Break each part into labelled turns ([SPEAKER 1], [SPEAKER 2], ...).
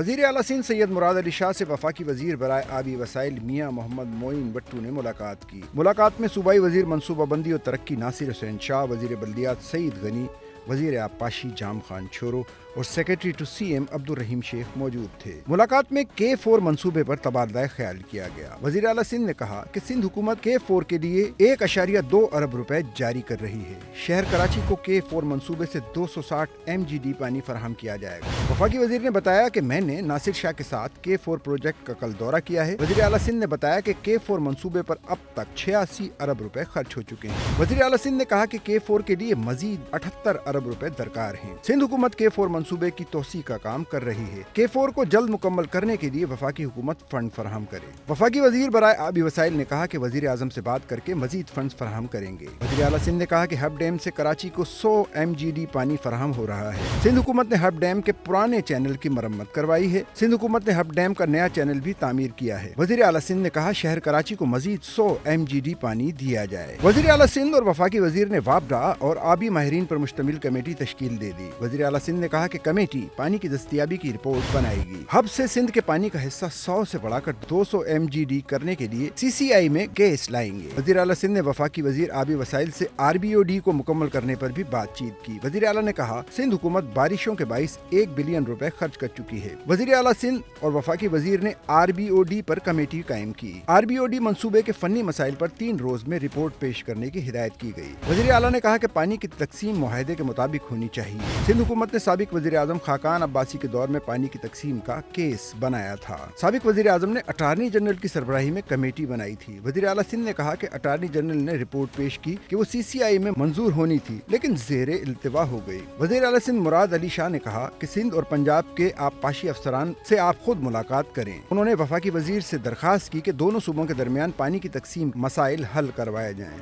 [SPEAKER 1] वज़ीर आला सिंध सैयद मुराद अली शाह से वफाकी वज़ीर बराए आबी वसाइल मियां मोहम्मद मोइन बट्टू ने मुलाकात की। मुलाकात में सूबाई वज़ीर मनसूबाबंदी और तरक्की नासिर हुसैन शाह, वज़ीर बल्दियात सईद गनी, वज़ीर आबपाशी जाम खान छोरो और सेक्रेटरी टू CM अब्दुल रहीम शेख मौजूद थे। मुलाकात में K4 मंसूबे पर तबादला ख्याल किया गया। वज़ीर आला सिंध ने कहा कि सिंध हुकूमत K4 के लिए 1.2 अरब रुपए जारी कर रही है। शहर कराची को K4 मंसूबे से 260 MGD पानी फराहम किया जाएगा। वफाकी वज़ीर ने बताया कि मैंने नासिर शाह के साथ K4 प्रोजेक्ट का कल दौरा किया है। वज़ीर आला सिंध ने बताया कि K4 मंसूबे पर अब तक 86 अरब रुपए खर्च हो चुके हैं। वज़ीर आला सिंध ने कहा कि K4 के लिए मजीद 78 अरब रुपए दरकार हैं। सिंध हुकूमत K4 मंसूबे की तोसी का काम कर रही है। K4 को जल्द मुकम्मल करने के लिए वफाकी हुकूमत फंड फराहम करे। वफाकी वज़ीर बराए आबी वसाइल ने कहा कि वज़ीर आज़म से बात करके मजीद फंड फराहम करेंगे। वज़ीर आला सिंध ने कहा कि हब डैम से कराची को 100 MGD पानी फराहम हो रहा है। सिंध हुकूमत ने हब डैम के पुराने चैनल की मरम्मत करवाई है। सिंध हुकूमत ने हब डैम का नया चैनल भी तामीर किया है। वज़ीर आला सिंध ने कहा शहर कराची को मजीद 100 MGD पानी दिया जाए। वज़ीर आला सिंध और वफाकी वज़ीर ने वापडा और आबी माहिरीन पर मुश्तमिल कमेटी तश्कील दे दी। वज़ीर आला सिंध ने कहा कि कमेटी पानी की दस्तयाबी की रिपोर्ट बनाएगी। हब से सिंध के पानी का हिस्सा 100 से बढ़ाकर 200 MGD करने के लिए CCI में केस लाएंगे। वज़ीर आला सिंध ने वफाकी वज़ीर आबी वसाइल से RBOD को मुकम्मल करने पर भी बातचीत की। वज़ीर आला ने कहा सिंध हुकूमत बारिशों के बाइस 1 बिलियन रुपए खर्च कर चुकी है। वज़ीर आला सिंध और वफाकी वज़ीर ने RBOD पर कमेटी कायम की। RBOD मंसूबे के फनी मसाइल पर 3 रोज में रिपोर्ट पेश करने की हिदायत की गई। वज़ीर आला ने कहा कि पानी की तकसीम मुआहदे के मुताबिक होनी चाहिए। सिंध हुकूमत ने साबिक वज़ीर आज़म खाकान अब्बासी के दौर में पानी की तकसीम का केस बनाया था। साबिक वज़ीर आज़म ने अटार्नी जनरल की सरबराही में कमेटी बनाई थी। वज़ीर आला सिंध ने कहा कि अटार्नी जनरल ने रिपोर्ट पेश की कि वो CCI में मंजूर होनी थी लेकिन ज़ेरे इल्तिवा हो गई। वज़ीर आला सिंध मुराद अली शाह ने कहा कि सिंध और पंजाब के आबपाशी अफसरान से आप खुद मुलाकात करें। उन्होंने वफाकी वज़ीर से दरखास्त की कि दोनों सूबों के दरमियान पानी की तकसीम मसाइल हल करवाए जाएं।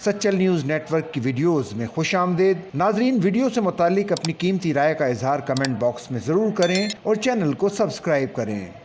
[SPEAKER 2] सच्चल न्यूज़ नेटवर्क की वीडियोस में खुश आमदेद। नाजरीन, वीडियो से मुतालिक अपनी कीमती राय का इजहार कमेंट बॉक्स में ज़रूर करें और चैनल को सब्सक्राइब करें।